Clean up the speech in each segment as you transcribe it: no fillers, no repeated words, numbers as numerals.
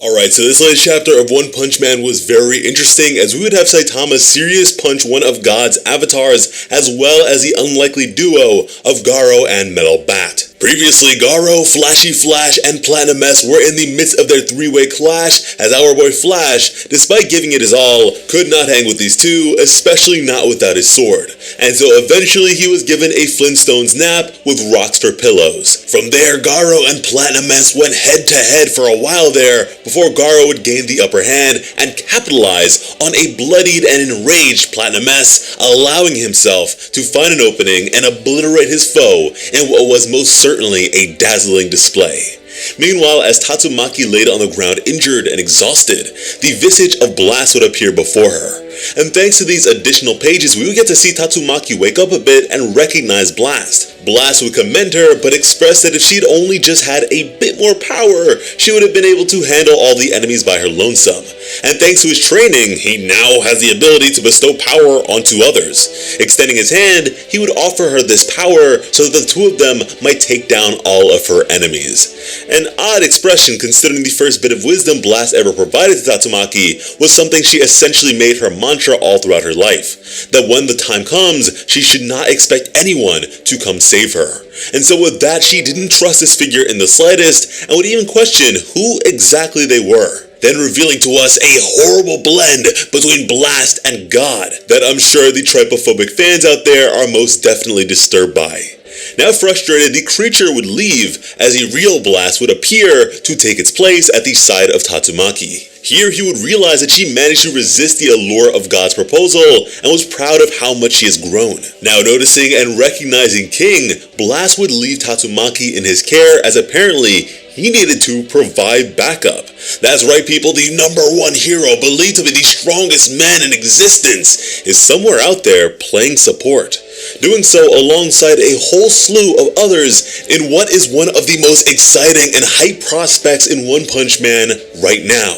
Alright, so this latest chapter of One Punch Man was very interesting, as we would have Saitama serious punch one of God's avatars, as well as the unlikely duo of Garou and Metal Bat. Previously, Garou, Flashy Flash, and Platinum S were in the midst of their three-way clash, as our boy Flash, despite giving it his all, could not hang with these two, especially not without his sword. And so eventually he was given a Flintstones nap with rocks for pillows. From there, Garou and Platinum S went head-to-head for a while there, before Garou would gain the upper hand and capitalize on a bloodied and enraged Platinum S, allowing himself to find an opening and obliterate his foe in what was most certainly a dazzling display. Meanwhile, as Tatsumaki laid on the ground injured and exhausted, the visage of Blast would appear before her. And thanks to these additional pages, we would get to see Tatsumaki wake up a bit and recognize Blast. Blast would commend her, but express that if she'd only just had a bit more power, she would have been able to handle all the enemies by her lonesome. And thanks to his training, he now has the ability to bestow power onto others. Extending his hand, he would offer her this power so that the two of them might take down all of her enemies. An odd expression, considering the first bit of wisdom Blast ever provided to Tatsumaki was something she essentially made her mantra all throughout her life, that when the time comes, she should not expect anyone to come save her. And so with that, she didn't trust this figure in the slightest, and would even question who exactly they were, then revealing to us a horrible blend between Blast and God that I'm sure the trypophobic fans out there are most definitely disturbed by. Now frustrated, the creature would leave as a real Blast would appear to take its place at the side of Tatsumaki. Here he would realize that she managed to resist the allure of God's proposal and was proud of how much she has grown. Now noticing and recognizing King, Blast would leave Tatsumaki in his care, as apparently he needed to provide backup. That's right, people, the #1 hero believed to be the strongest man in existence is somewhere out there playing support. Doing so alongside a whole slew of others in what is one of the most exciting and hype prospects in One Punch Man right now.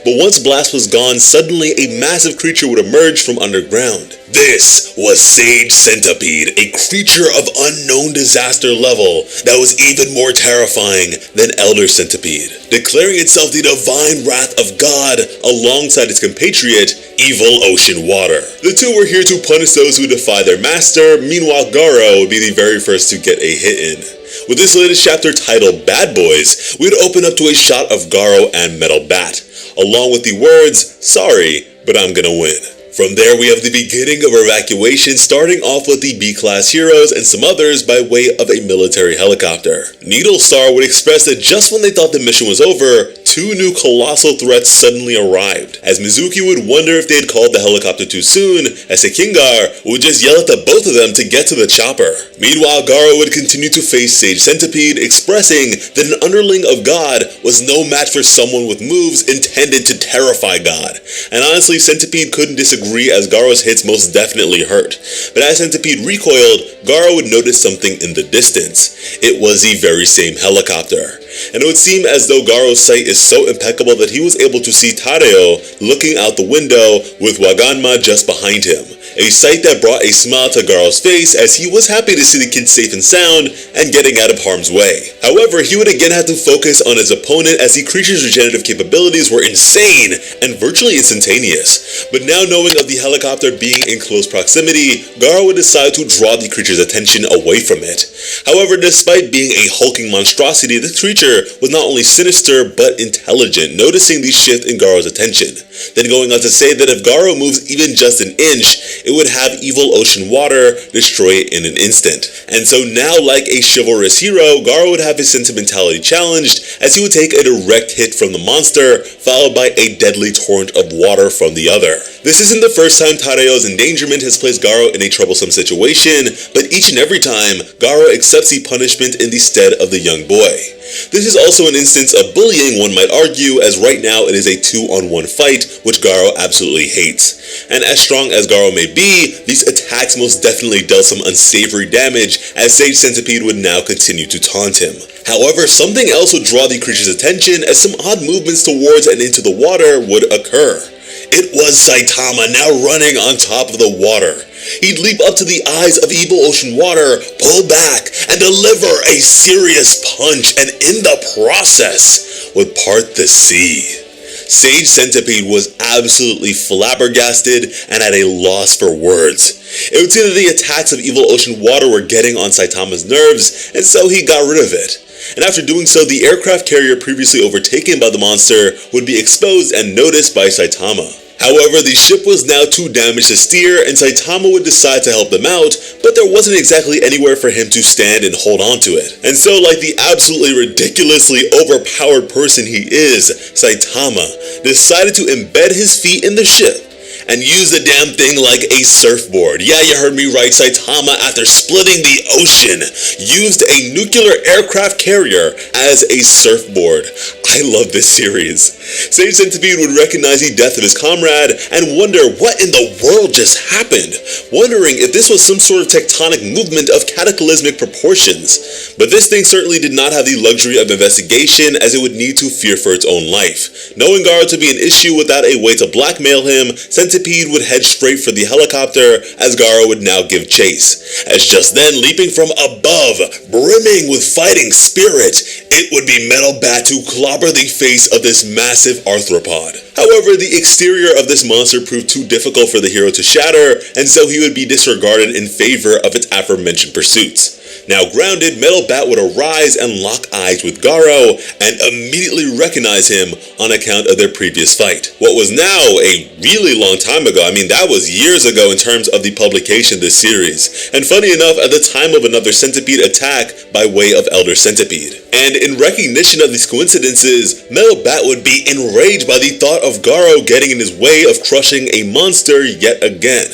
But once Blast was gone, suddenly a massive creature would emerge from underground. This was Sage Centipede, a creature of unknown disaster level that was even more terrifying than Elder Centipede, declaring itself the divine wrath of God alongside its compatriot, Evil Ocean Water. The two were here to punish those who defy their master, meanwhile Garou would be the very first to get a hit in. With this latest chapter titled Bad Boys, we'd open up to a shot of Garou and Metal Bat, along with the words, "Sorry, but I'm gonna win." From there, we have the beginning of our evacuation, starting off with the B-class heroes and some others by way of a military helicopter. Needle Star would express that just when they thought the mission was over, two new colossal threats suddenly arrived, as Mizuki would wonder if they had called the helicopter too soon, as Sekingar would just yell at the both of them to get to the chopper. Meanwhile, Garou would continue to face Sage Centipede, expressing that an underling of God was no match for someone with moves intended to terrify God. And honestly, Centipede couldn't disagree, as Garou's hits most definitely hurt. But as Centipede recoiled, Garou would notice something in the distance. It was the very same helicopter. And it would seem as though Garou's sight is so impeccable that he was able to see Tadeo looking out the window with Waganma just behind him. A sight that brought a smile to Garou's face, as he was happy to see the kid safe and sound and getting out of harm's way. However, he would again have to focus on his opponent, as the creature's regenerative capabilities were insane and virtually instantaneous. But now knowing of the helicopter being in close proximity, Garou would decide to draw the creature's attention away from it. However, despite being a hulking monstrosity, the creature was not only sinister but intelligent, noticing the shift in Garou's attention. Then going on to say that if Garou moves even just an inch, it would have Evil Ocean Water destroy it in an instant. And so now, like a chivalrous hero, Garou would have his sentimentality challenged, as he would take a direct hit from the monster, followed by a deadly torrent of water from the other. This isn't the first time Tadeo's endangerment has placed Garou in a troublesome situation, but each and every time, Garou accepts the punishment in the stead of the young boy. This is also an instance of bullying, one might argue, as right now it is a 2-on-1 fight, which Garou absolutely hates. And as strong as Garou may be, these attacks most definitely dealt some unsavory damage, as Sage Centipede would now continue to taunt him. However, something else would draw the creature's attention, as some odd movements towards and into the water would occur. It was Saitama now running on top of the water. He'd leap up to the eyes of Evil Ocean Water, pull back, and deliver a serious punch, and in the process would part the sea. Sage Centipede was absolutely flabbergasted and at a loss for words. It would seem that the attacks of evil ocean water were getting on Saitama's nerves, and so he got rid of it. And after doing so, the aircraft carrier previously overtaken by the monster would be exposed and noticed by Saitama. However, the ship was now too damaged to steer, and Saitama would decide to help them out, but there wasn't exactly anywhere for him to stand and hold on to it. And so, like the absolutely ridiculously overpowered person he is, Saitama decided to embed his feet in the ship and use the damn thing like a surfboard. Yeah, you heard me right. Saitama, after splitting the ocean, used a nuclear aircraft carrier as a surfboard. I love this series. Sage Centipede would recognize the death of his comrade and wonder what in the world just happened, wondering if this was some sort of tectonic movement of cataclysmic proportions. But this thing certainly did not have the luxury of investigation, as it would need to fear for its own life. Knowing Garou to be an issue without a way to blackmail him, Centipede would head straight for the helicopter, as Garou would now give chase. As just then, leaping from above, brimming with fighting spirit, it would be Metal Bat to clobber the face of this massive arthropod. However, the exterior of this monster proved too difficult for the hero to shatter, and so he would be disregarded in favor of its aforementioned pursuits. Now grounded, Metal Bat would arise and lock eyes with Garou and immediately recognize him on account of their previous fight. What was now a really long time ago, I mean that was years ago in terms of the publication of this series, and funny enough at the time of another centipede attack by way of Elder Centipede. And in recognition of these coincidences, Metal Bat would be enraged by the thought of Garou getting in his way of crushing a monster yet again.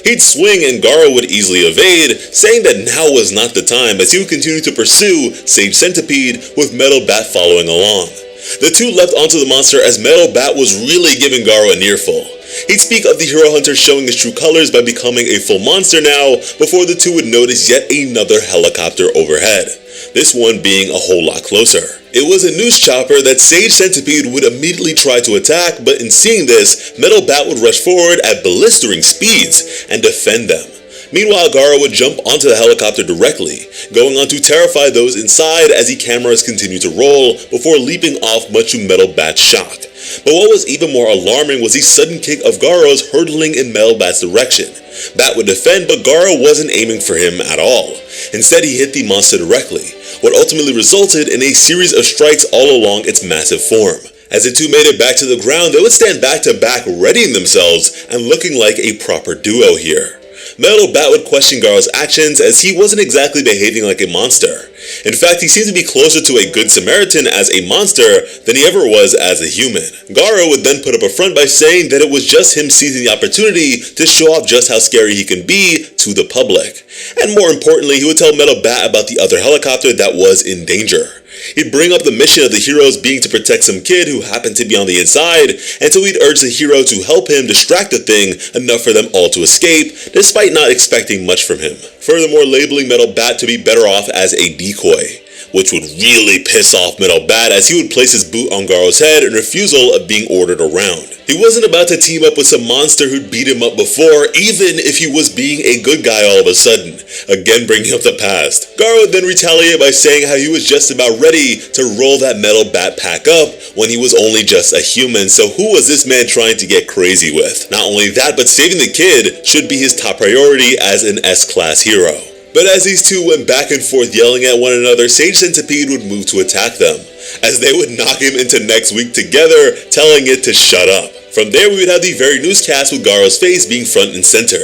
He'd swing and Garou would easily evade, saying that now was not the time, as he would continue to pursue Sage Centipede with Metal Bat following along. The two leapt onto the monster as Metal Bat was really giving Garou a nearful. He'd speak of the hero hunter showing his true colors by becoming a full monster now, before the two would notice yet another helicopter overhead, this one being a whole lot closer. It was a noose chopper that Sage Centipede would immediately try to attack, but in seeing this, Metal Bat would rush forward at blistering speeds and defend them. Meanwhile, Garou would jump onto the helicopter directly, going on to terrify those inside as the cameras continued to roll before leaping off much to Metal Bat's shock. But what was even more alarming was the sudden kick of Garou's hurtling in Metal Bat's direction. Bat would defend, but Garou wasn't aiming for him at all. Instead, he hit the monster directly, what ultimately resulted in a series of strikes all along its massive form. As the two made it back to the ground, they would stand back to back, readying themselves and looking like a proper duo here. Metal Bat would question Garou's actions, as he wasn't exactly behaving like a monster. In fact, he seemed to be closer to a good Samaritan as a monster than he ever was as a human. Garou would then put up a front by saying that it was just him seizing the opportunity to show off just how scary he can be to the public. And more importantly, he would tell Metal Bat about the other helicopter that was in danger. He'd bring up the mission of the heroes being to protect some kid who happened to be on the inside, and so he'd urge the hero to help him distract the thing enough for them all to escape, despite not expecting much from him. Furthermore, labeling Metal Bat to be better off as a decoy, which would really piss off Metal Bat, as he would place his boot on Garou's head in refusal of being ordered around. He wasn't about to team up with some monster who'd beat him up before, even if he was being a good guy all of a sudden, again bringing up the past. Garou would then retaliate by saying how he was just about ready to roll that Metal Bat pack up when he was only just a human, so who was this man trying to get crazy with? Not only that, but saving the kid should be his top priority as an S-class hero. But as these two went back and forth yelling at one another, Sage Centipede would move to attack them, as they would knock him into next week together, telling it to shut up. From there, we would have the very newscast with Garou's face being front and center.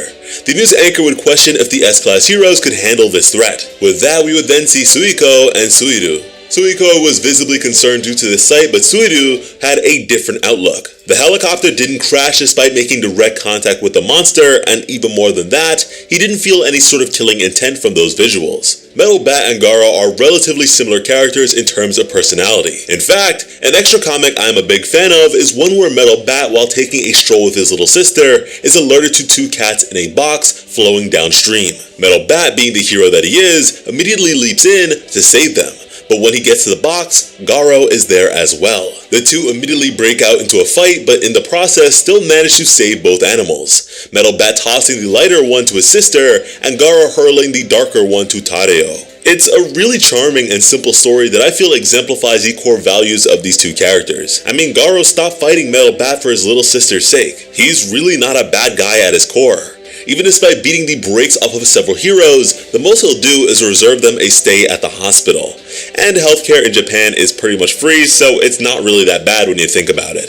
The news anchor would question if the S-class heroes could handle this threat. With that, we would then see Suiko and Suiru. Suiko was visibly concerned due to this sight, but Suiru had a different outlook. The helicopter didn't crash despite making direct contact with the monster, and even more than that, he didn't feel any sort of killing intent from those visuals. Metal Bat and Garou are relatively similar characters in terms of personality. In fact, an extra comic I'm a big fan of is one where Metal Bat, while taking a stroll with his little sister, is alerted to two cats in a box flowing downstream. Metal Bat, being the hero that he is, immediately leaps in to save them. But when he gets to the box, Garou is there as well. The two immediately break out into a fight, but in the process still manage to save both animals. Metal Bat tossing the lighter one to his sister, and Garou hurling the darker one to Tadeo. It's a really charming and simple story that I feel exemplifies the core values of these two characters. I mean, Garou stopped fighting Metal Bat for his little sister's sake. He's really not a bad guy at his core. Even despite beating the brakes off of several heroes, the most he'll do is reserve them a stay at the hospital. And healthcare in Japan is pretty much free, so it's not really that bad when you think about it.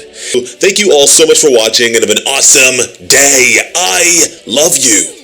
Thank you all so much for watching and have an awesome day. I love you.